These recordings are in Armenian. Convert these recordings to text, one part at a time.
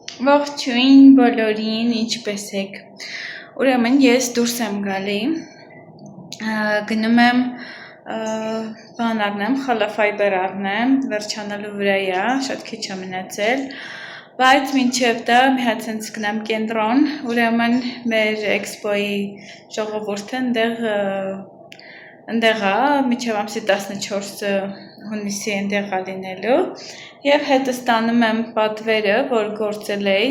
Ողջույն բոլորին, ինչպես եք։ Ուրեմն ես դուրս եմ գալի, գնում եմ բան առնեմ, խալաֆայբեր առնեմ, վերջանալու վրա է, շատ քիչ է մնացել, բայց մինչև դա մի հատ ցենց գնամ կենտրոն, ուրեմն մեր էքսպոյի ժողովուրդը ընդեղ է, մինչև ամսի 14 հունիսի ընդեղ է լինելու, և հետը ստանում եմ պատվերը, որ գործել էի,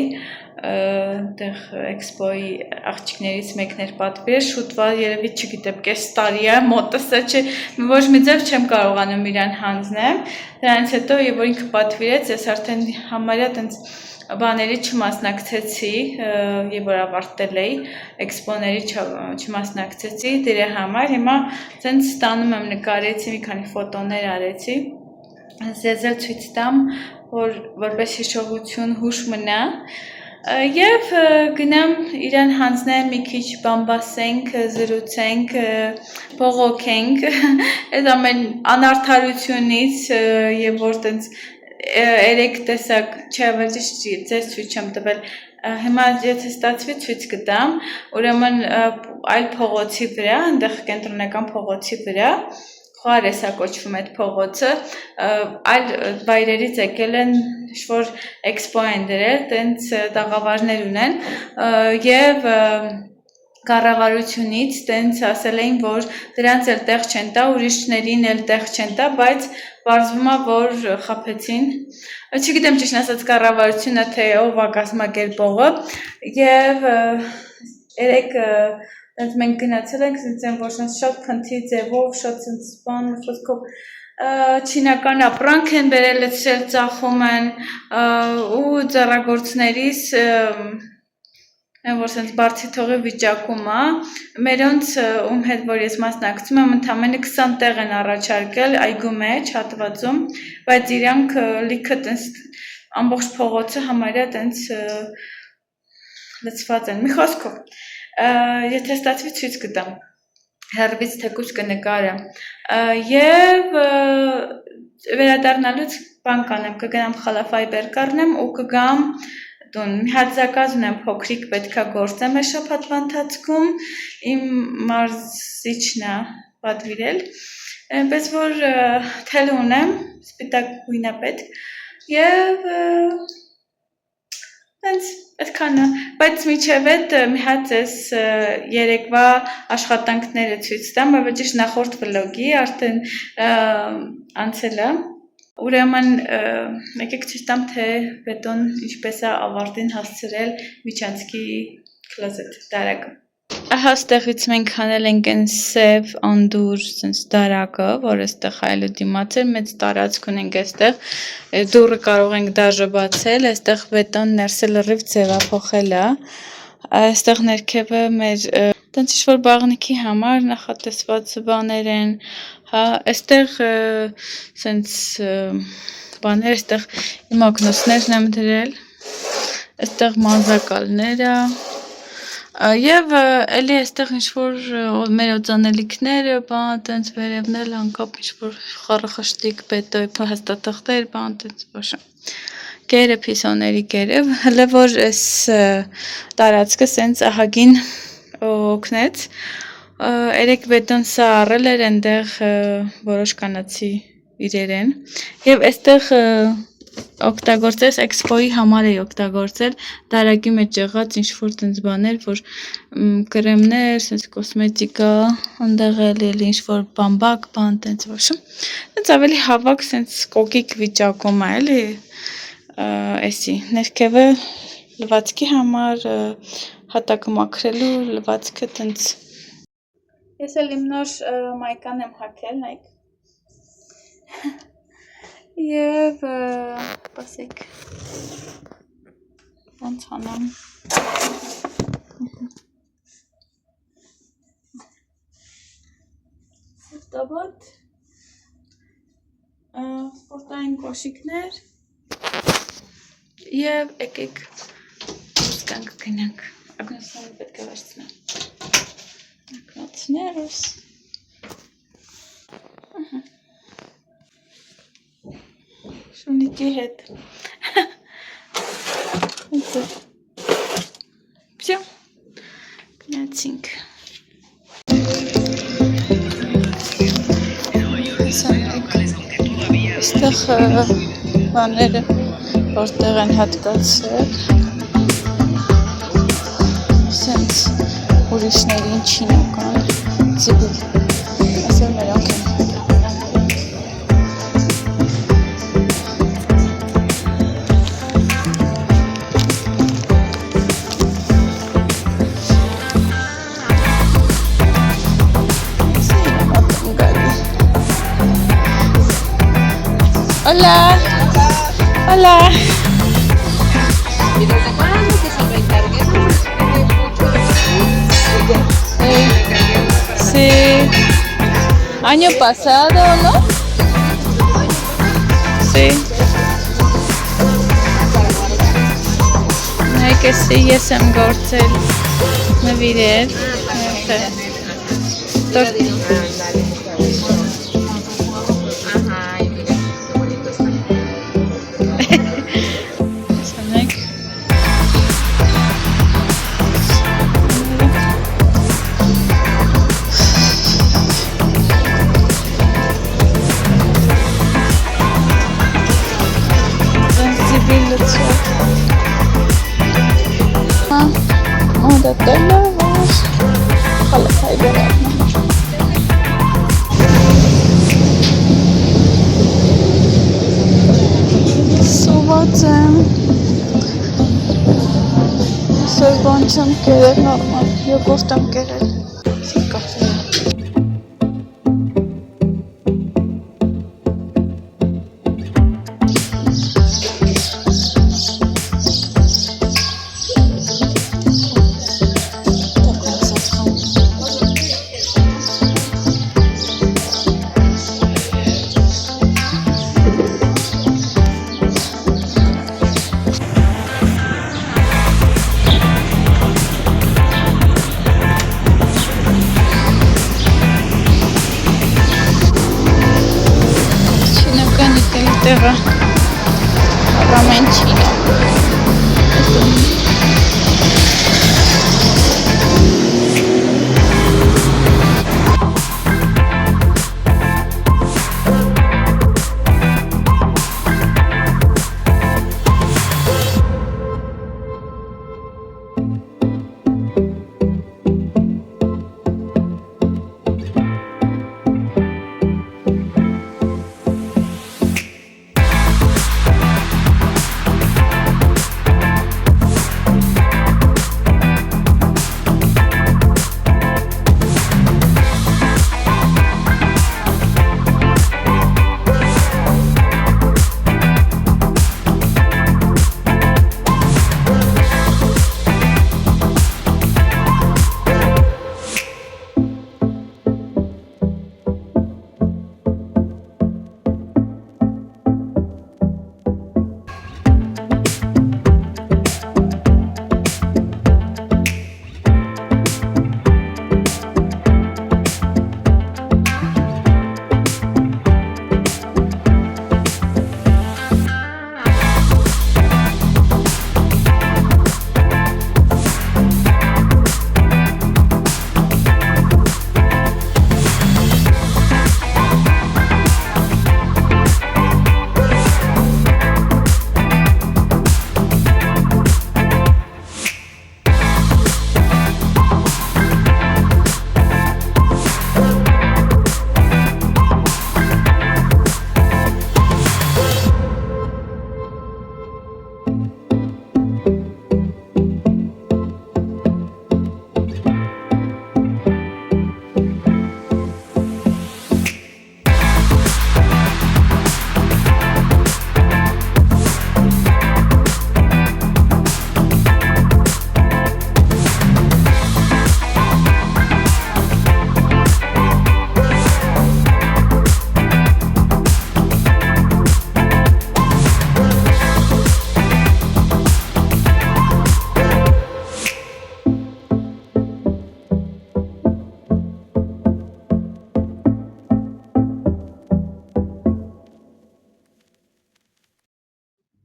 դեղ էքսպոյի աղջիկներից մեկներ պատվեր, շուտվա երևի չգիտեմ, կես տարի է, մոտս է, ոչ մի ձև չեմ կարողանում իրան հանձնեմ, դրանից հետո և որ ինքը պատվիրեց, ես արդեն համարյա տենց բաների չմասնակցեցի, և որ ավարտել էի, էքսպոների չմասնակցեցի դրա համար, հիմա ցենց ստանում եմ նկարեցի, մի քանի ֆոտոներ արեցի, ձեզ էլ ցույց տամ, որպես հիշողություն հուշ մնա, և գնամ իրան հանձնեմ մի քիչ բամբասենք, զրուցենք, բողոքենք, այդ ամեն անարդարությունից և որ տենց երեք տեսակ, չէ, ձեզ ցույց չեմ տվել, հիմա եթե ստացվի ցույց կտամ, ուրեմն այլ փողոցի վրա, այնտեղ կենտրոնական փողոցի վրա, Խոհարես է կոչվում այդ փողոցը, այլ վայրերից եկել են ինչ-որ էքսպո են դրել, տենց տաղավարներ ունեն և կառավարությունից տենց ասել էին, որ դրանց էլ տեղ չեն տա, ուրիշներին էլ տեղ չեն տա, բայց պարզվում է, որ խաբեցին, չգիտեմ ճիշտ ասած կառավարությունը, թե ով է կազմակերպողը և երեք մենք գնացել ենք, որ շատ փնթի ձևով, շատ բան խոսքով չինական ապրանք են բերել, ծախում են ու ձեռագործներից որ սենց բարձի թողի վիճակում է, մերոնց ում հետ որ ես մասնակցում եմ, ընդամենը 20 տեղ են առաջարկել այգու մեջ, հատվածում, բայց իրանք լիքը տենց ամբողջ փողոցը համարյա տենց լցված են, մի խոսքով, եթե ստացվի ցույց կտամ, հեռվից թեկուզ կնկարեմ, և վերադառնալուց բան կանեմ, կգնամ խալաֆայբեր կառնեմ ու կգամ տուն, մի հատ զակազ ունեմ փոքրիկ պետքա գործեմ այս շաբաթվա ընթացքում, իմ մարզիչն է պատվիրել, այնպես որ թել ունեմ, սպիտակ գույն է պետք և այդքանը, բայց մինչև այդ մի հատ ես երեկվա աշխատանքները ցույց տամ, բայց ճիշտ նախորդ վլոգի արդեն անցել է, ուրեմն եկեք ցույց տամ, թե բետոն ինչպես է ավարտին հասցրել միջանցքի քլոզետ դարակը։ Ահա ստեղից մենք հանել ենք այն սև անդուր դարակը, որ այստեղ այլու դիմաց էր, մեծ տարածք ունենք այստեղ, դուռը կարող ենք դաժը բացել, այստեղ բետոն ներսը լրիվ ձևափոխել է, այստեղ ներքևը մեր տենց ինչ-որ բաղնիքի համար նախատեսված բաներ են, այստեղ սենց բաներ, այստեղ իմ օգնոցներն եմ դրել, այստեղ մանրակալները և էլի այստեղ ինչ-որ մեր օծանելիքները, բան, տենց վերևն էլ անկապ ինչ-որ խառախշտիկ բետոյ, հաստատախտեր, բան, տենց բաշը, կերը, պիսոների կերը, հլը որ այս տարածքը սենց ահագին օգնեց, երեք բետոն սա առել էր, այնտեղ որոշ կանացի իրեր են, և այստեղ օգտագործես էքսպոյի համար էի օգտագործել դարակի մեջ եղած ինչ-որ տենց բաներ, որ կրեմներ, սենց կոսմետիկա, ընդեղ էլ ինչ-որ բամբակ, բան, տենց ոչմ, տենց ավելի հավաք, սենց կոկիկ վիճակում է, էլի, էսի, ներքևը լվացքի համար, հատակը մաքրելու, լվացքը տենց, ես էլ իմ նոր մայկան եմ հագել, նայք, և պասեք, ոնց անամ, սպտավոտ, սպորտային կոշիկներ և եկեք սկանք գնանք, ագնոսները պետք է վերցնեմ, ագնոցներս, շունիկի հետ, Всё. Գնացինք։ Այստեղ բաները որտեղ են հատկացել, սենց ուրիշներին չինական ձիբիլ, ասել նրանք են։ Hola. Hola. ¿Y desde cuándo que se lo encarguemos? Sí. Año pasado, ¿no? Sí. Hay que sí, yes, I'm gortel. Me viré. Ajá, y mira, qué bonito está. Moda televizor. Hala kaybeder. Soğutun. Soğuncam gelir normal. Yoğurtam gelir. Kahve. Terra Ramencino.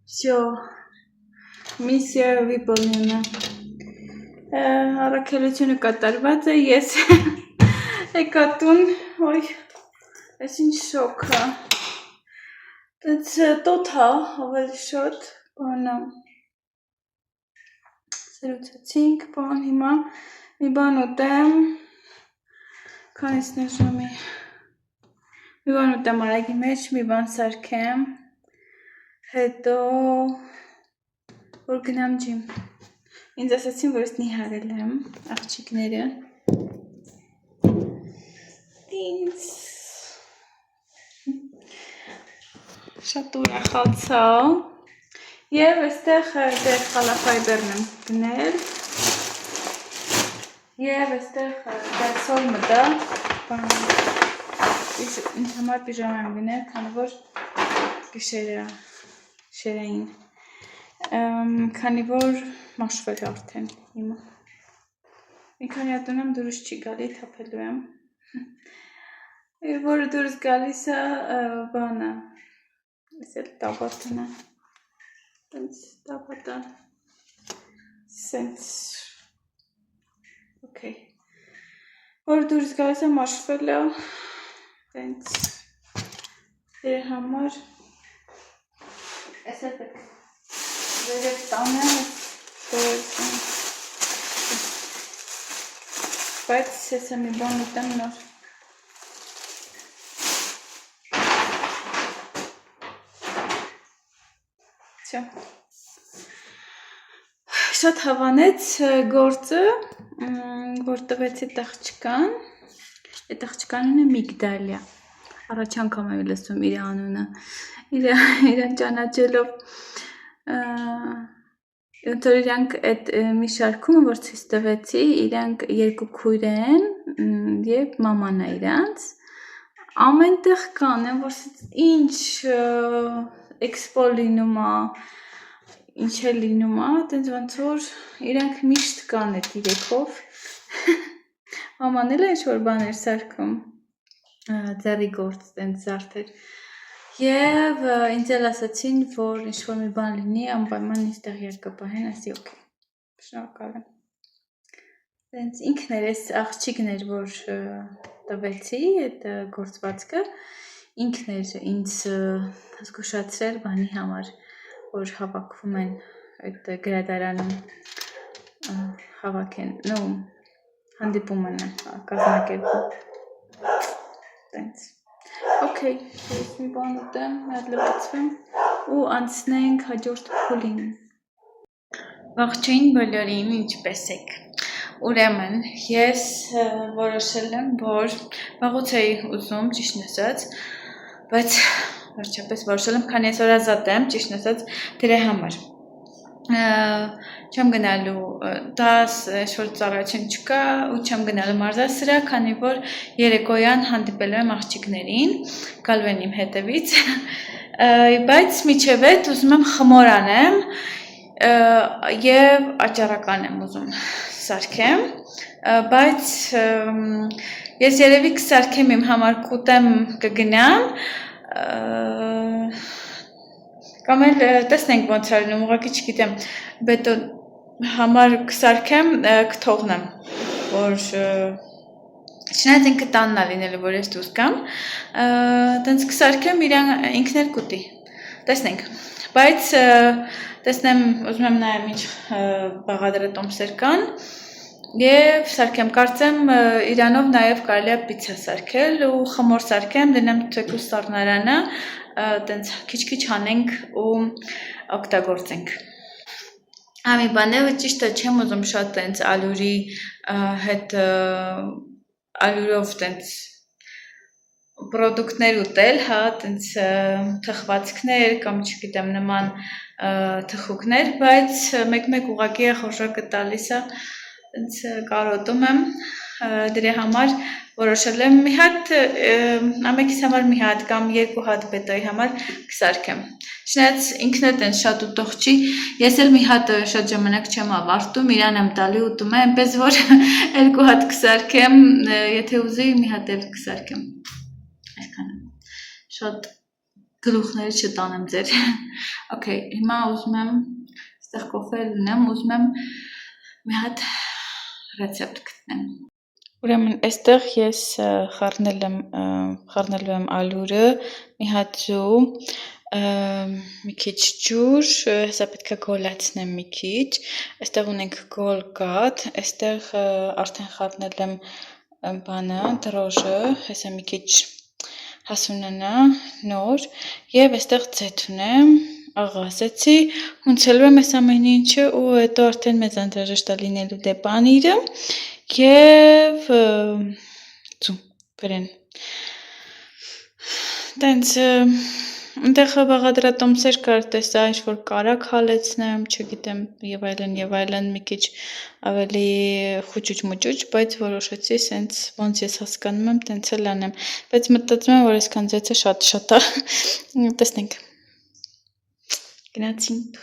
Всё. Միսիա վիպոլնյանը առաքելությունը կատարված է, ես եկատուն, ոյ, ես ինչ շոք է, տենց տոտ հա, ավելի շոտ, բանա, սերուցացինք, բան, հիմա, մի բան ուտեմ, քանիսն է ժամի, մի բան ուտեմ արագի մեջ, մի բան սարքեմ, հետո, որ գնամ ջիմ, ինձ ասացին, որ ես նիհարել եմ, աղջիկները, ինձ, շատ ուրախացա, և այստեղ դեր խալապայբերն եմ գնել, և այստեղ դեր սոլ մտա, ինձ համար պիժամ եմ գնել, քանի որ գիշերը շերային, քանի որ մաշվել արդեն հիմա, մի քանի ատուն եմ դուրս չի գալի, թապելու եմ, որը դուրս գալիս է բանը, ես էլ տաբատն է, տենց տաբատը, սենց, ոքեյ, որը դուրս գալիս է մաշվել է, տենց, դեր համար, ես էլ պետք, վերև տանեմ, շորեցում, բայց ես է մի բան ուտեմ նոր, շատ հավանեց գործը, որ տվեցի տաղջկան, այդ տաղջկանունը Միգդալիա, առաջ անգամ եմ լսում իր անունը, իրան ճանաչելով, որ իրանք այդ մի շարքում, որ ցույց տվեցի, իրանք երկու քույր են և մաման է իրանց, ամենտեղ կան, որ ինչ էքսպո լինում է, ինչ է լինում է, տենց ոնց որ իրանք միշտ կան այդ իրեքով, մաման էլ է ինչ-որ բաներ սարքում, ձեռի գործ, տենց զարդեր, և ինձ էլ ասացին, որ ինչ-որ մի բան լինի, անպայման ինձ տեղյակ կպահեն, ասի օքեյ, շնորհակալ եմ, տենց ինքն էր այս աղջիկն էր, որ տվեցի այդ գործվածքը, ինքն էր ինձ զգուշացրել բանի համար, որ հավաքվում են այդ գրադարանում հավաքեն, հանդիպում են կազմակերպում, տենց, օքեյ, ես մի բան ուտեմ, մի հատ լվացվեմ ու անցնենք հաջորդ փուլին, ողջույն բոլորին, ինչպես եք, ուրեմն ես որոշել եմ, որ վաղուց էի ուզում ճիշտն ասած, բայց վերջապես որոշել եմ, քանի ես օրազատ եմ, ճիշտն ասած, դրա համար, չեմ գնալու 10 ինչ-որ ծառայություն չկա ու չեմ գնալու մարզասրահ, քանի որ երեկոյան հանդիպելու եմ աղջիկներին, գալու են իմ հետևից, բայց միջև այդ ուզում եմ խմոր անեմ և աճառական եմ ուզում սարքեմ, բայց ես երևի կսարքեմ իմ համար կուտեմ կգնամ, կամ էլ տեսնենք ոնց է լինում, ուղղակի չգիտեմ, բետոն համար կսարքեմ, կթողնեմ, որ չնայած ինքը տանն է լինելու, որ ես դուրս գամ, տենց կսարքեմ ինքն էլ կուտի, տեսնենք, բայց տեսնեմ, ուզում եմ նայեմ ինչ բաղադրատոմսեր կան, և սարքեմ, կարծեմ իրանով նաև կարելի է պիցցա սարքել ու խմոր սարքեմ, դնեմ թեկուզ սառնարանը, տենց քիչ-քիչ հանենք ու օգտագործենք։ Ամի բան է, ճիշտը չեմ ուզում շատ տենց ալյուրի հետ ալյուրով տենց պրոդուկտներ ուտել, հա, տենց թխվածքներ կամ չգիտեմ նման թխուկներ, բայց մեկ-մեկ ուղղակի խորժակը տալիս է, տենց կարոտում եմ, դրա համար որոշել եմ մի հատ, ամենքիս համար մի հատ կամ երկու հատ բետայի համար կսարքեմ։ Չնայած ինքն էլ տենց շատ ուտող չի, ես էլ մի հատ շատ ժամանակ չեմ ավարտում, իրան եմ տալի ուտում է, այնպես որ երկու հատ կսարքեմ, եթե ուզի մի հատ էլ կսարքեմ։ Այսքանը։ Շատ գլուխները չտանեմ ձեր։ Okay, հիմա ուզում եմ Այստեղ կոֆե ունեմ, ուզում եմ մի հատ ռեցեպտ գտնեմ։ Ուրեմն այստեղ ես խառնելու եմ ալուրը, մի հատ ձու, մի քիչ ջուր, հեսա պետք է գոլացնեմ մի քիչ, այստեղ ունենք գոլգատ, այստեղ արդեն խառնել եմ բանը, դրոժը, հեսա մի քիչ հասունանա նոր եւ այստեղ ձեթ ունեմ, աղասեցի, հունցելու եմ այս ամեն ինչը ու հետո արդեն մեծ անհրաժեշտ է լինելու դե պանիրը եւ ձու բերեն տենց այնտեղ բաղադրատոմսեր կար, տեսա ինչ-որ կարակ հալեցնեմ, չգիտեմ, եւ այլն, մի քիչ ավելի խուճուճ-մուճուճ, բայց որոշեցի սենց ոնց ես հասկանում եմ, տենց էլ անեմ, բայց մտածում եմ, որ այսքան ձեթը շատ է, տեսնենք, գնացինք,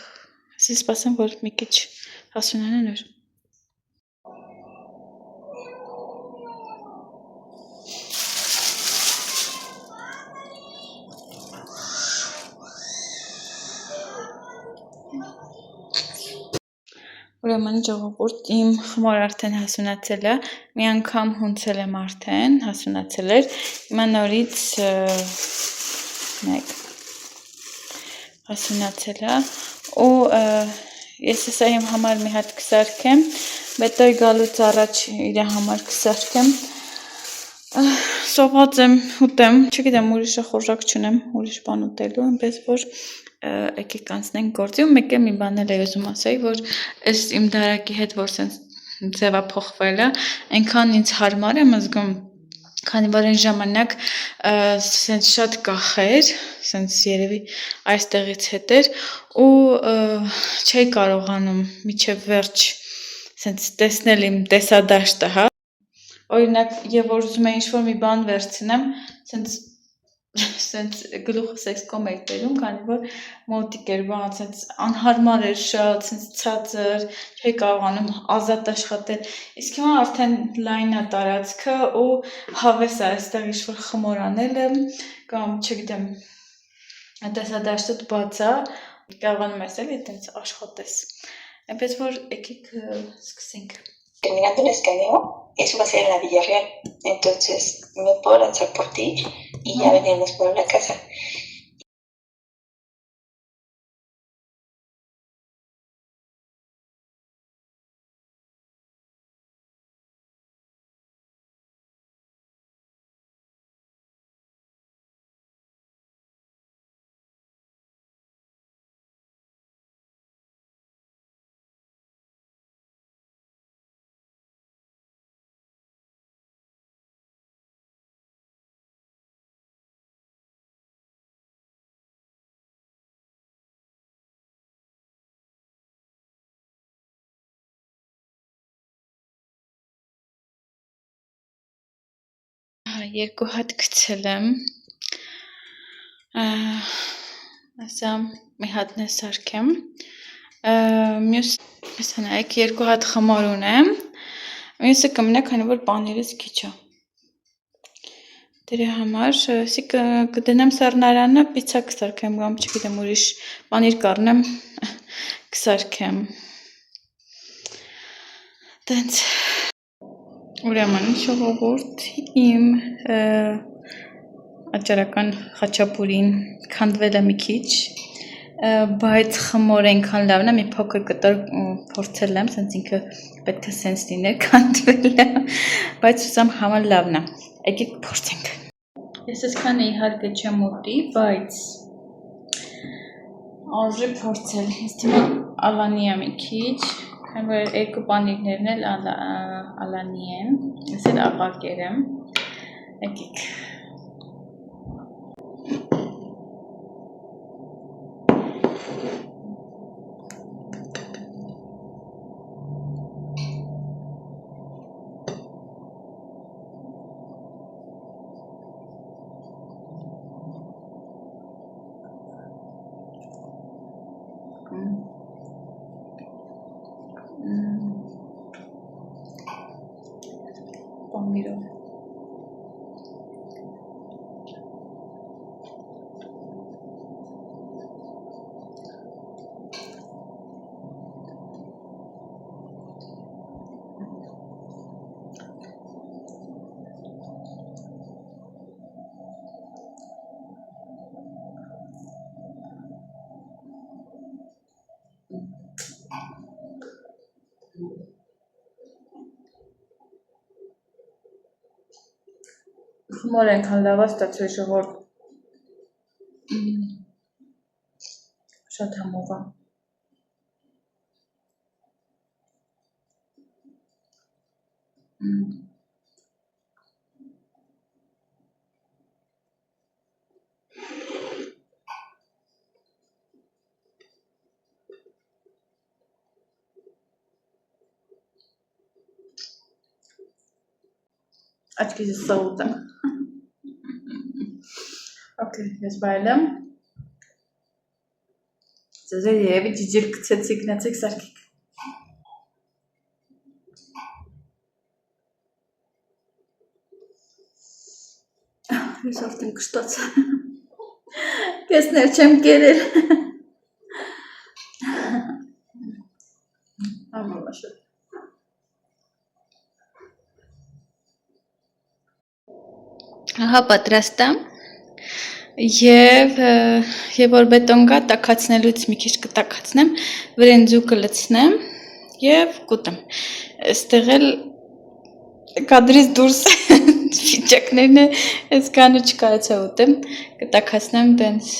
ասես սպասեմ, որ մի քիչ հասունանա նոր։ Ուրեմն ժողովուրդ իմ խմորը արդեն հասունացել է, մի անգամ հունցել եմ արդեն, հասունացել էր, հիմա նորից մեկ հասունացել է ու ես հեսա իմ համար մի հատ կսարքեմ, բետոյ գալուց առաջ իր համար կսարքեմ, սոված եմ ուտեմ, չգիտեմ ուրիշը խորժակ չունեմ, ուրիշ բան ուտելու, այնպես որ եկեք անցնենք գործի ու մեկ է մի բան էլ ուզում ասեի, որ այս իմ դարակի հետ որ սենց ձևափոխվել է, այնքան ինձ հարմար եմ զգում, քանի որ այն ժամանակ սենց շատ կախեր, սենց երևի այստեղից հետ էր ու չէի կարողանում միջև վերջ սենց տեսնել իմ տեսադաշտը, հա, օրինակ եւ որ ուզում եմ ինչ-որ մի բան վերցնեմ, սենց գլուխս էս կոմ էի բերում, քանի որ մոտիկ էր բան, սենց անհարմար էր շատ, սենց ցածր, չէի կարողանում ազատ աշխատել, իսկ հիմա արդեն լայն է տարածքը ու հավես է այստեղ ինչ-որ խմոր անել եմ, կամ չգիտեմ, տեսադաշտդ բաց է, կարողանում ես էլի այտենց աշխատես, այնպես որ եկեք սկսենք։ Terminando el escaneo, eso va a ser en la Villarreal. Entonces me puedo lanzar por ti y ya venimos por la casa. Երկու հատ գցել եմ, ասա մի հատն է սարքեմ, մյուս նայեք երկու հատ խմոր ունեմ, մյուսը կմնա, քանի որ պանիրս քիչ է, դրա համար կդնեմ սառնարանը, պիցա կսարքեմ, կամ չգիտեմ ուրիշ պանիր կառնեմ, կսարքեմ, տենց ուրեմն ժողովուրդ իմ աճարական խաչապուրին քանդվել է մի քիչ, բայց խմոր այնքան լավն է, մի փոքր կտոր փորձել եմ, սենց ինքը պետք է սենց լիներ, քանդվել է, բայց ուսամ համար լավն է, եկեք փորձենք։ Ես այսքանը իհարկե չեմ ուտի, բայց արժի փորձել, ես թիմը ալանի է մի քիչ, քանի որ երկու պանիրներն էլ ալանի են, ես էլ աղակեր եմ, եկեք։ Պանիրով։ Խմոր ենքան լավա ստացվի ժողոր շատ համովա աչքիզս սաղուտ եմ Okay, ես բայել եմ ձեզ երևի ջիջիր կցեցիք, նեցիք սարքիք ես ավտ եմ կշտաց կեսներ չեմ կերել ամավաշը Ահա պատրաստ եմ Եվ որ բետոն գա տաքացնելուց մի քիչ կտաքացնեմ, վրեն ձուկը լցնեմ եւ կուտեմ։ Այստեղ էլ կադրից դուրս ֆիճակներն է, այս կանը չկարեցա ուտեմ, կտաքացնեմ տենց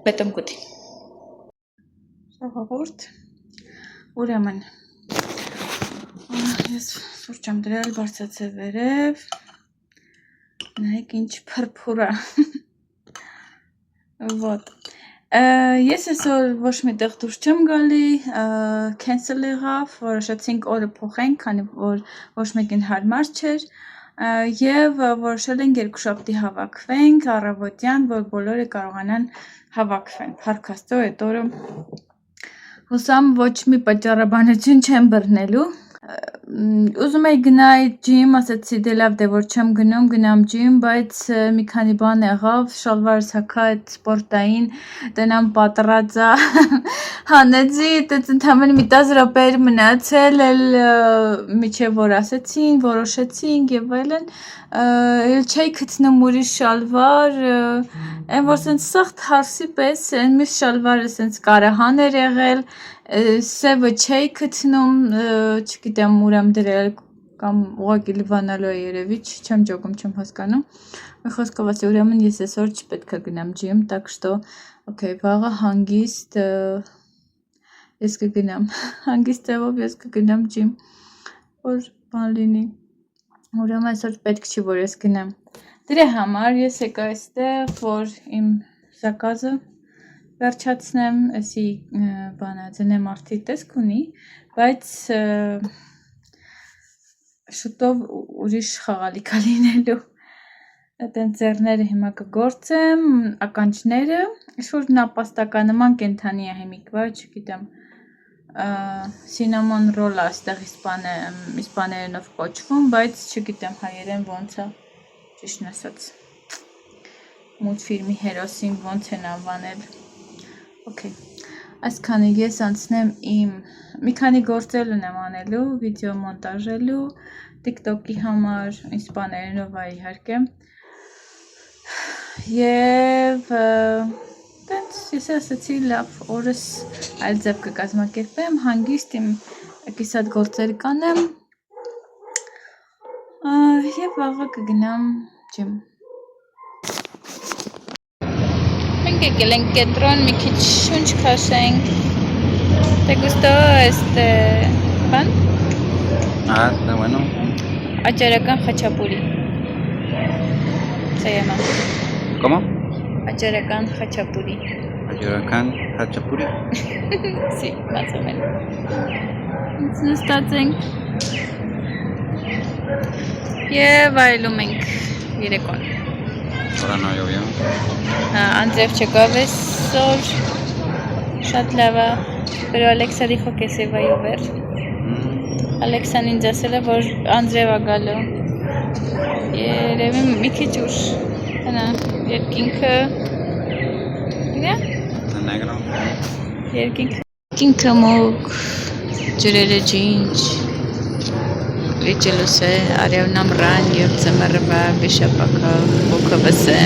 բետոն կուտի։ Ժողովուրդ, ուրեմն ես սուրճ եմ դրել բարձրացել վերև Նայեք ինչ փրփուրա Вот Ես այսօր ոչ մի տեղ դուրս չեմ գալի cancel եղավ որոշեցինք օրը փոխենք քանի որ ոչ մեկին հարմար չէր եւ որոշել ենք երկուշաբթի հավաքվենք առավոտյան որ բոլորը կարողանան հավաքվեն Փառք Աստծո այդ օրը հուսամ ոչ մի պատճառաբանություն չեմ բռնելու Ուզում էի գնալ ջիմ, ասացի դե լավ դե որ չեմ գնամ ջիմ, բայց մի քանի բան եղավ, շալվարս հագա այդ սպորտային, տնամ պատռածա, հանեցի, այդպես ընդհանրապես մի 10 րոպեեր մնացել, էլ միջև որ ասեցին, որոշեցինք եւ այլն, էլ չէի գտնում ուրիշ շալվար, այն որ սենց սախտ հարսի պես, այն մյուս շալվարը սենց կարահան էր եղել Սևը չէի գտնում, չգիտեմ ուր եմ դրել կամ ուղղակի լվանալու է երևի, չեմ ջոկում, չեմ հասկանում։ Մի խոսքով ասի, ուրեմն ես այսօր չպետք է գնամ ջիմ, так что okay, վաղը հանգիստ ես կգնամ։ Հանգիստ ձևով ես կգնամ ջիմ, որ բան լինի։ Ուրեմն այսօր պետք չի որ ես գնամ։ Դրա համար ես եկա այստեղ, որ իմ զակազը վերջացնեմ, էսի բանա ձնեմ արդի տեսք ունի, բայց շուտով ուրիշ խաղալիքա լինելու Այդեն ձեռները հիմա կգործեմ, ականջները, ինչ-որ նապաստականնման կենթանի է հիմիկվա, չգիտեմ, սինամոն ռոլ է այստեղ իսպաներենով կոչվում, բայց չգիտեմ հայերեն ոնց է, ճիշտն ասած, մուլտֆիլմի հերոսին ոնց են անվանել Okay, այսքանը ես անցնեմ իմ մի քանի գործեր ունեմ անելու, վիդեո մոնտաժելու, TikTok-ի համար, իսպաներենով է իհարկե։ Եվ տենց ես ասացի լավ օրս այլ ձև կկազմակերպեմ, հանգիստ իմ կիսատ գործեր կանեմ եւ վաղը կգնամ ջիմ։ Մենք եկել ենք կետրոն մի քիչ շունչ քաշենք։ ¿Te gustó este pan? Ah, está bueno. Acharakan Hachapuri. Se llama. ¿Cómo? Acharakan Hachapuri. Ayuracan Hachapuri. Sí, más o menos. It's starting. Եվ այլում ենք երեկոն։ Ahora no llovió. Andrev չեկավ այսօր, շատ լավ է, pero Alexa dijo que se va a llover. Alexa-ն ինձ ասել է, որ Andrev է գալու։ Երևի մի քիչ ուշ։ Հնա, երկինքը։ Գիտե՞։ Está negro. Երկինքը մոք, ջրերը ջինջ։ Լիճելուս է, արևն ամռան և ձմեռվա վիշապակա հոգովս է։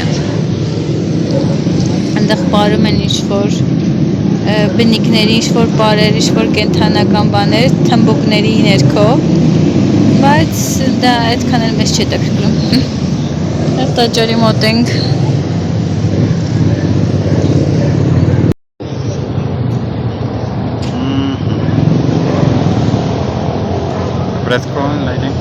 Այնտեղ պարում են ինչ-որ բնիկների, ինչ-որ պարեր, ինչ-որ կենթանական բաներ, թմբուկների ներքո։ բայց դա այդքան էլ մեզ չի հետաքրքրում։ Եվ տաճարի մոտ ենք։ Fresco lighting.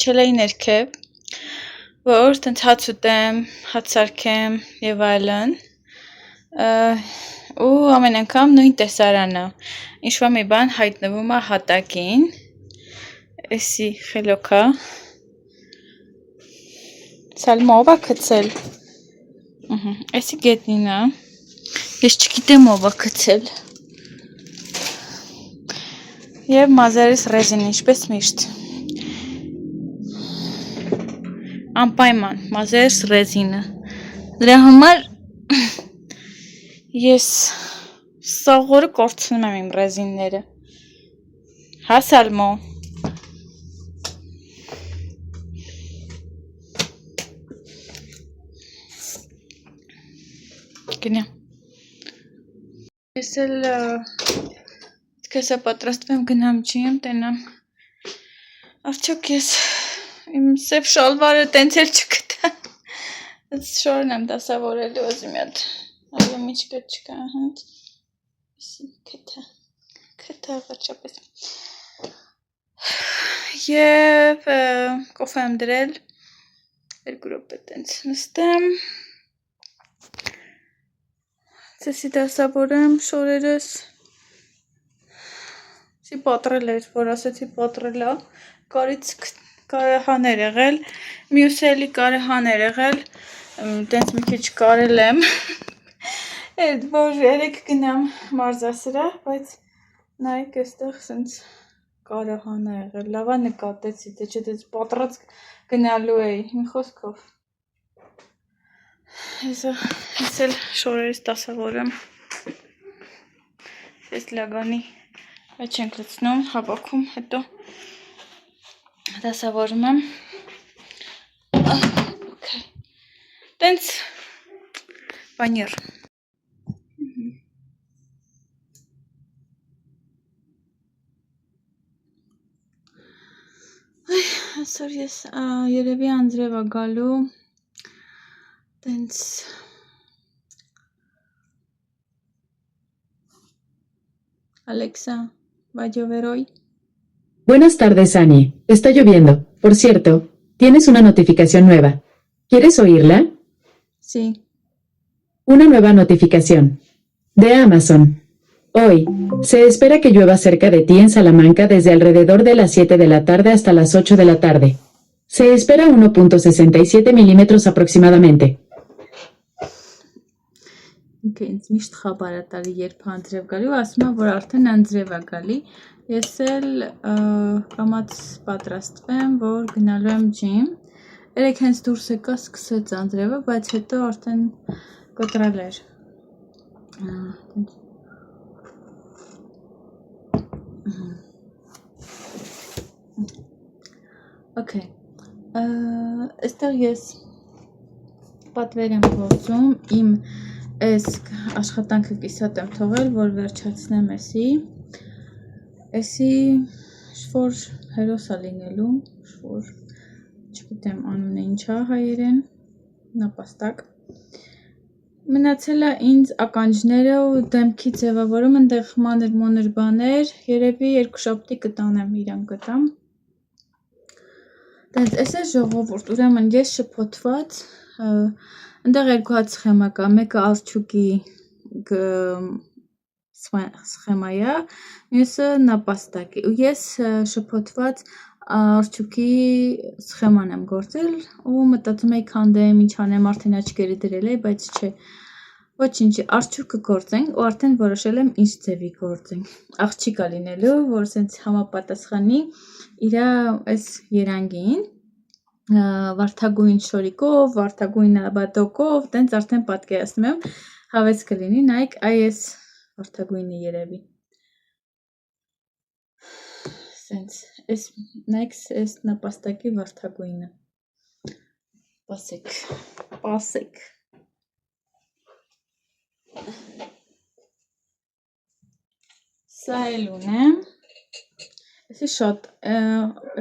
Իջել էի ներքև, որ տենց հաց ուտեմ, հաց սարքեմ եւ այլն։ Ու ամեն անգամ նույն տեսարանը։ Ինչ-որ մի բան հայտնվում է հատակին։ Էսի խելոքա։ Սալմա ով է գցել։ Էսի գետնին է։ Ես չգիտեմ ով է գցել։ Եվ մազերս ռեզին, ինչպես միշտ։ Անպայման, մազերս ռեզինը։ Դրա համար ես սաղորը կորցնում եմ իմ ռեզինները։ Հա Սալմո։ Գնա։ Ես էլ քեսա պատրաստվում եմ գնամ ջիմ, տենամ։ Արդյոք ես իմ սև շալվարը տենց էլ չգտա։ Այս շորն եմ դասավորելու ոզի մի հատ։ Այո, միջկա չկա, հենց։ Իսի քթա վերջապես։ Եվ կոֆե եմ դրել։ 2 րոպե տենց նստեմ։ Ցեսի դասավորեմ շորերս։ Սի պատրել էր, որ ասեցի պատրել է, կարից կարեհաներ եղել, մյուս էլի կարեհաներ եղել, տենց մի քիչ կարել եմ, որ երեք գնամ մարզասրահ, բայց նայեք էստեղ սենց կարեհան է եղել, լավա նկատեցի, թե չէ տենց պատրած գնալու էի, մի խոսքով, ես էլ շորերս դասավորեմ, ես լագանի Այդ չենք լցնում, հավաքում, հետո դասավորում եմ։ Տենց բանյեր։ Այսօր ես երևի անձրև ա գալու, տենց Alexa, ¿va a llover hoy? Buenas tardes, Annie. Está lloviendo. Por cierto, tienes una notificación nueva. ¿Quieres oírla? Sí. Una nueva notificación. De Amazon. Hoy, se espera que llueva cerca de ti en Salamanca desde alrededor de las 7 de la tarde hasta las 8 de la tarde. Se espera 1.67 milímetros aproximadamente. Ինձ միշտ խաբար է տալի, երբ անձրև գալի ու ասում է, որ արդեն անձրև է գալի։ Ես էլ կամաց պատրաստվեմ, որ գնալու եմ ջիմ։ Երեք հենց դուրս եկա, սկսեց անձրևը, բայց հետո արդեն կտրել էր։ Okay. Այստեղ ես պատվեր եմ գործում, իմ Այս աշխատանքը կիսատ եմ թողել, որ վերջացնեմ էսի շվոր հերոս է լինելու, շվոր, չգիտեմ անունը ինչա հայերեն, նապաստակ, մնացել է ինձ ականջները ու դեմքի ձևավորում, ընդեղ մանր բաներ, երևի 2 շաբթի կտանեմ իրան կտամ, տենց էս է ժողովուրդ, ուրեմն ես շփոթված, Ընդեղ 2 հատ սխեմա կա, մեկը ալչուկի սխեմա է, մյուսը նապաստակի, ու ես շփոթված ալչուկի սխեման եմ գործել, ու մտածում էի քանդեմ, ինչ անեմ, արդեն աչքերը դրել էի, բայց չէ, ոչինչ, ալչուկը գործենք, ու արդեն որոշել եմ ինչ ձևի գործենք, աղջիկ է լինելու, որ սենց համապատասխանի իր այս երանգին, վարդագույն շորիկով, վարդագույն բադոկով, տենց արդեն պատկերացնում եմ, հավես կլինի, նայեք, այս վարդագույնը երևի։ Սենց, ես նայք ես նապաստակի վարդագույնը։ Պասեք։ Սա էլ ունեմ։ Եսի շատ,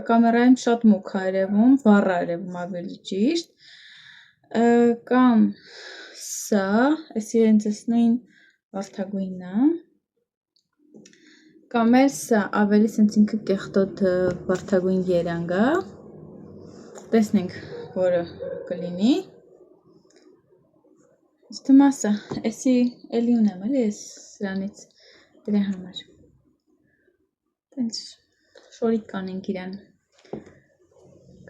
կամերայում շատ մուք այրևում, վառ այրևում ավելի ճիշտ, կամ սա, եսի հենց ես նույն վարդագույնը, կամ էլ սա ավելի սենց ինքը կեղտոտ վարդագույն երանգա, տեսնենք, որը կլինի, Ես թվում ասա, եսի էլի ունեմ, էլի ես սրանից դրա համար, տենց շորիկ կանենք իրան,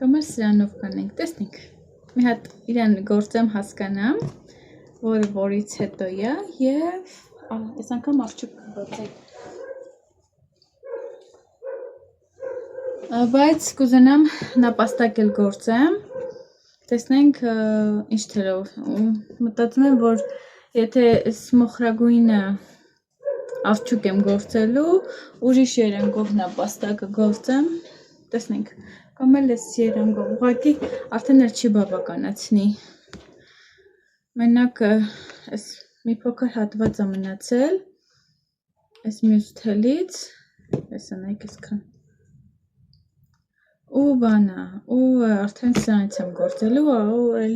կամ էլ սրանով կանենք, տեսնենք, մի հատ իրան գործեմ հասկանամ, որը որից հետո է և ես անգամ արջուկ կգործեք, բայց կուզենամ նապաստակ էլ գործեմ, տեսնենք ինչ թերով, մտածում եմ, որ եթե մոխրագույնը արջուկ եմ գործելու, ուրիշ երանգով նապաստակը գործեմ, տեսնենք, կամ էլ ես երանգով, ուղղակի արդեն էլ չի բավականացնի, մենակ ես մի փոքր հատված է մնացել, ես մյուս թելից, ես անայք եսքան, ու բանա, ու արդեն սրանից եմ գործելու, ու էլ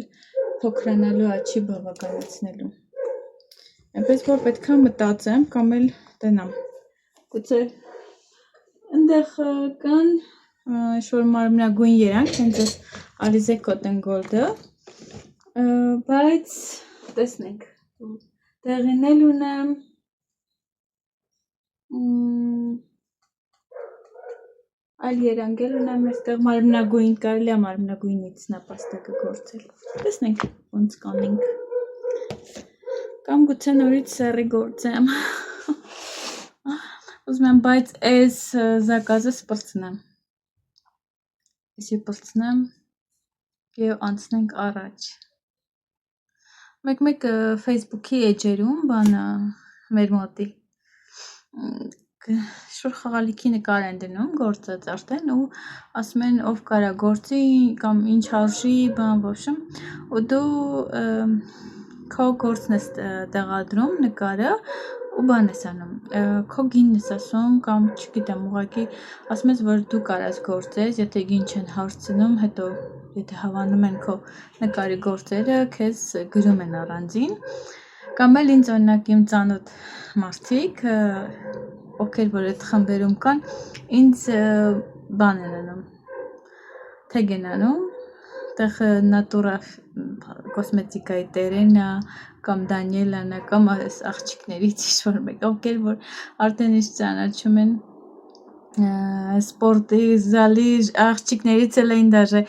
փոքրանալու աչի բավականացնելու, այնպես որ պետք է մտածեմ, կամ էլ տենամ, գուցե ընդեղ կան ինչ-որ մարմնագույն երանք, հենց ես Alizé Cotton Gold-ը, բայց տեսնենք, տեղին էլ ունեմ, այլ երանգել ունեմ, այստեղ մարմնագույն, կարելի է մարմնագույնից նապաստակը գործել, տեսնենք ոնց կանենք, կամ գուցե նորից սեռի գործեմ, ուզում եմ, բայց այս զակազը սպրծնեմ, եսի պրծնեմ և անցնենք առաջ, մեկ Facebook-ի էջերում բանը մեր մոտի, շուր խաղալիքի նկար են դնում գործած արդեն ու ասում են ով կարա գործի կամ ինչ արժի բան ոչմ ու դու քո գործն ես տեղադրում նկարը ու բան ես անում քո գինն ես ասում կամ չգիտեմ ուղղակի ասում ես որ դու կարաս գործես եթե գին չեն հարցնում հետո եթե հավանում են քո նկարի գործերը քեզ գրում են առանձին կամ էլ ինձ օրինակ իմ ծանոթ մարդիկ ովքեր որ այդ խմբերում կան ինձ բան են անում թեգ են անում տեղ նատուրա կոսմետիկայի տերենա կամ Դանիելանա կամ այս աղջիկներից ինչ-որ մեկ ովքեր որ արդեն ինչ ճանաչում են սպորտի զալի աղջիկներից էլ էին դաժե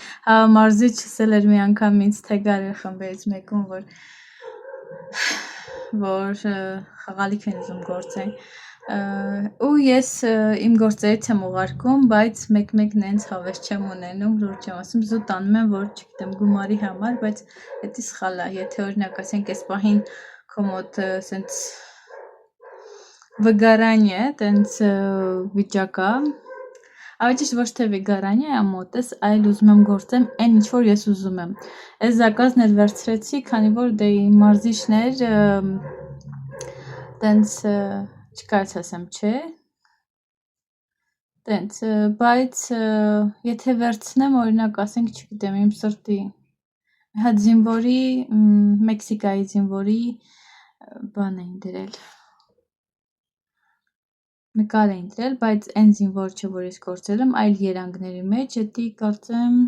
մարզիչս էլ էր մի անգամ ինձ թեգար էր խմբերից մեկում որ խաղալիք են ուզում գործեն ու ես իմ գործերից եմ ուղարկում, բայց մեկ-մեկ նենց հավես չեմ ունենում, որ չեմ ասում, զուտ անում եմ, որ չգիտեմ գումարի համար, բայց դա սխալ է, եթե օրինակ ասենք այս պահին քո մոտ սենց վգարանյա, տենց վիճակա, ավելի ճիշտ ոչ թե վգարանյա մոտես, այլ ուզում եմ գործեմ այն ինչ որ ես ուզում եմ։ Այս զակազն էլ վերցրեցի, քանի որ դե մարզիչներ տենց չկարծ ասեմ, չէ, տենց, բայց եթե վերցնեմ, օրինակ ասենք, չգիտեմ, իմ սրտի, հատ զինվորի, Մեքսիկայի զինվորի բան էին դրել, նկար էին դրել, բայց այն զինվոր չէ, որ ես գործել եմ, այլ երանգների մեջ, էդի կարծեմ,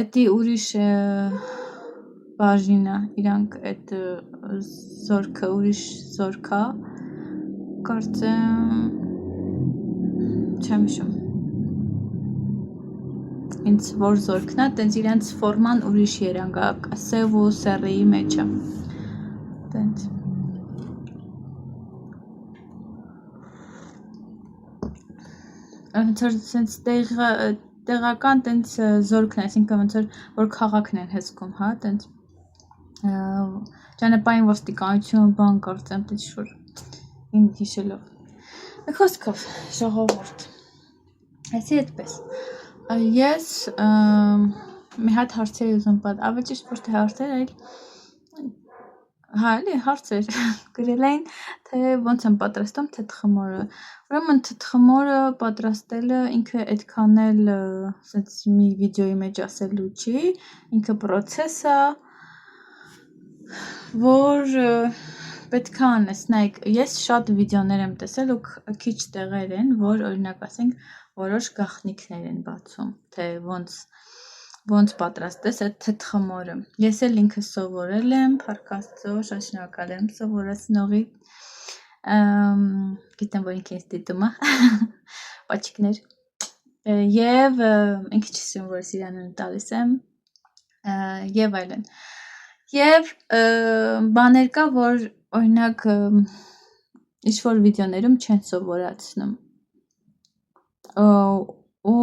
էդի ուրիշ բաժինը, իրանք այդ զորքը, ուրիշ զորքա, կարծեմ, չեմ հիշում, ինձ որ զորքնա, տենց իրանց ֆորման ուրիշ երանգա, սև ու սեռիի մեջը, տենց, ոնց որ սենց տեղական տենց զորքն է, այսինքն ոնց որ քաղաքն են հսկում, հա, տենց ճանապարհային ոստիկանություն, բան կարծեմ, տենց որ իմ հիշելով, Խոսքով ժողովուրդ։ Այսի այդպես։ Ես մի հատ հարցեր ուզում պատասխանել, ավելի ճիշտ ոչ թե հարցեր, այլ Հալի հարցեր գրել էին, թե ոնց եմ պատրաստում թթխմորը։ Ուրեմն թթխմորը պատրաստելը ինքը այդքան էլ ասած մի վիդեոյի մեջ ասելու չի, ինքը process է, որ պետք է անես, նայեք, ես շատ վիդեոներ եմ տեսել ու քիչ տեղեր են, որ օրինակ ասենք որոշ գաղտնիքներ են բացում, թե ոնց պատրաստես այդ թթխմորը։ Ես էլ ինքս սովորել եմ, փառք Աստծո, շատ շնորհակալ եմ սովորեցնողի։ Գիտեմ, որ ինքը ինձ դիտում է։ Պաչիկներ։ Եվ ինքը չի սիրում, որ ես իրան տալիս եմ։ Եվ այլն։ Եվ բաներ կա, որ օրինակ ինչ-որ վիդեոներում չեն սովորացնում։ Ու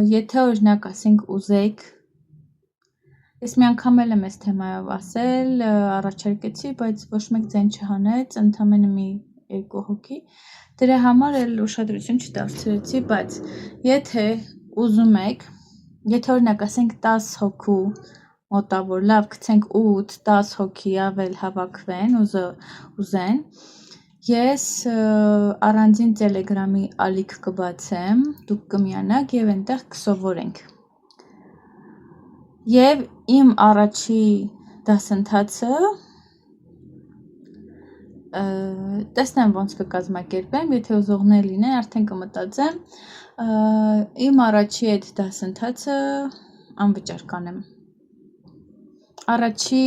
եթե օրինակ ասենք ուզեք, ես մի անգամ էլ եմ այս թեմայով ասել, առաջարկեցի, բայց ոչ մեկ ձայն չհանեց, ընդամենը մի 2 հոգի, դրա համար էլ ուշադրություն չդարձրեցի, բայց եթե ուզում եք, եթե օրինակ ասենք 10 հոգու մոտավոր լավ գցենք 8-10 հոգի ավել հավաքվեն, ուզեն, ես առանձին Telegram-ի ալիք կբացեմ, դուք կմիանաք եւ այնտեղ կսովորենք։ Եվ իմ առաջի դասընթացը տեսնեմ ոնց կկազմակերպեմ, եթե ուզողներ լինեն, արդեն կմտածեմ, իմ առաջի այդ դասընթացը անվճար կանեմ։ Առաջի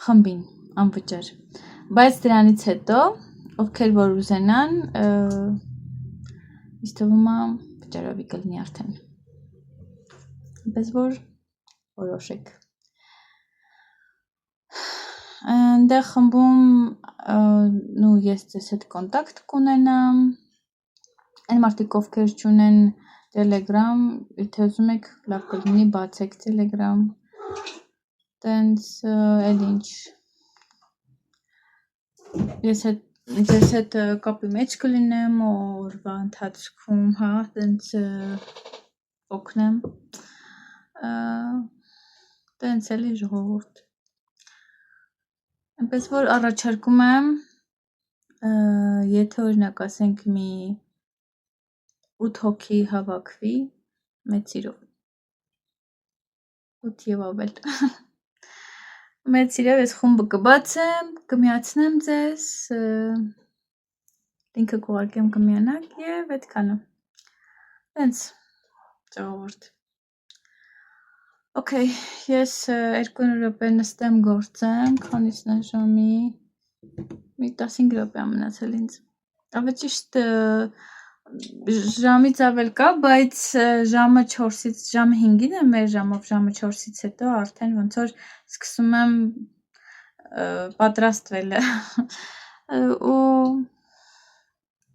խմբին անվճար։ Բայց դրանից հետո, ովքեր որ ուզենան, ինձ թվում է վճարովի կլինի արդեն։ Պես որ որոշեք։ Այնտեղ խմբում նու ես ձեզ հետ կոնտակտ կունենամ։ Այն մարդիկ ովքեր չունեն Telegram, եթե ուզում եք, լավ կլինի բացեք Telegram։ Տենց էլ ինչ ես ձեզ հետ կապի մեջ կլինեմ օրվա ընթացքում, հա, տենց օգնեմ։ Տենց էլի ժողովուրդ։ Այնպես որ առաջարկում եմ, եթե օրինակ ասենք մի 8 հոգի հավաքվի, մեծ սիրով։ 8 եւ ավել։ Մեծ սիրով ես խումբը կբացեմ, կմիացնեմ ձեզ, լինքը կուղարկեմ կմիանաք եւ այդքանը։ Տենց ժողովուրդ։ Okay, ես 2 րոպե նստեմ գործեմ, քանիսն է ժամի, մի 15 րոպե մնացել ինձ։ Ավելի ճիշտ ժամից ավել կա, բայց ժամը 4-ից ժամը 5-ին է մեր ժամով, ժամը 4-ից հետո արդեն ոնց որ սկսում եմ պատրաստվել ու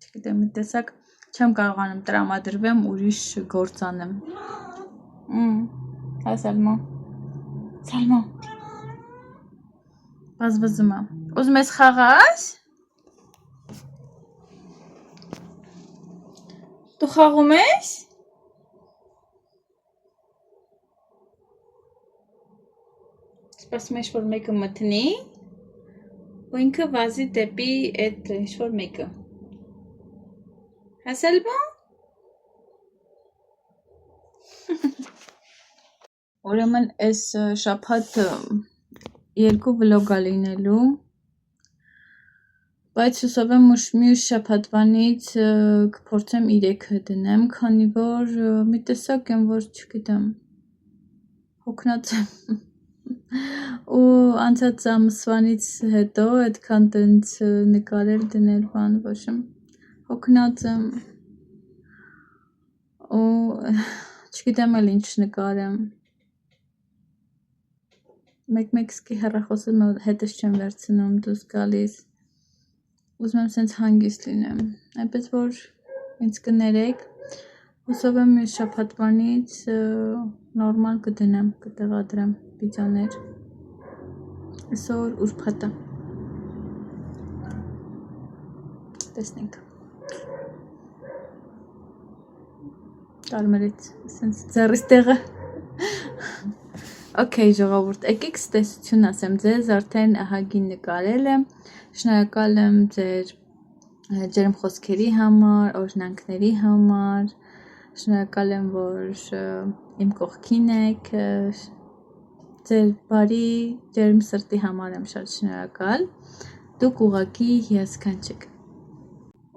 չգիտեմ, մի տեսակ չեմ կարողանում տրամադրվեմ ուրիշ գործ անեմ։ Հա Սալմա։ Սալմա։ Բազբզում է։ Ուզում ես խաղաս։ Դու խաղում ես։ Սպասում ես, որ մեկը մտնի ու ինքը վազի դեպի այդ ինչ-որ մեկը։ Հա Սալմա։ Ուրեմն այս շաբաթը 2 վլոգ է լինելու, բայց հուսով եմ մյուս շաբաթվանից կփորձեմ 3-ը դնեմ, քանի որ մի տեսակ եմ, որ չգիտեմ, հոգնած եմ ու անցած ամսվանից հետո այդքան տենց նկարել դնել բան ոչ եմ, հոգնած եմ ու չգիտեմ էլ ինչ նկարեմ։ Մեկ սկի հեռախոսը հետս չեմ վերցնում, դուրս գալիս։ Ուզում եմ սենց հանգիստ լինեմ, այնպես որ ինձ կներեք, հուսով եմ մյուս շաբաթվանից նորմալ կդնեմ, կտեղադրեմ վիդեոներ, այսօր ուրբաթ է։ տեսնենք։ Կարմերից, սենց ձեռիս տեղը։ Okay, ժողովուրդ, եկեք ստեսություն ասեմ ձեզ, արդեն ահագին նկարել եմ, շնորհակալ եմ ձեր ջերմ խոսքերի համար, օրհնանքների համար, շնորհակալ եմ, որ իմ կողքին եք, ձեր բարի ջերմ սրտի համար եմ շատ շնորհակալ, դուք ուղղակի հիասքանչ եք։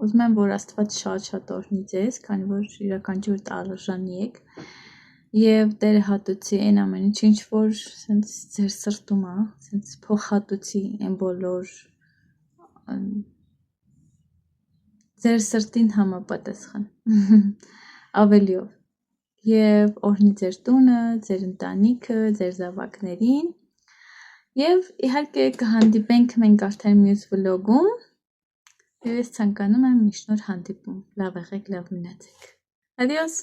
Ուզում եմ, որ Աստված շատ օրհնի ձեզ, քանի որ յուրաքանչյուր արժանի եք, եւ Տերը հատուցի այն ամեն ինչ որ սենց ձեր սրտում է, սենց փոխհատուցի այն բոլոր ձեր սրտին համապատասխան ավելիով եւ օրհնի ձեր տունը, ձեր ընտանիքը, ձեր զավակներին եւ իհարկե կհանդիպենք մենք արդեն մյուս վլոգում եւ ես ցանկանում եմ միշտ նոր հանդիպում լավ եղեք, լավ մնացեք Adiós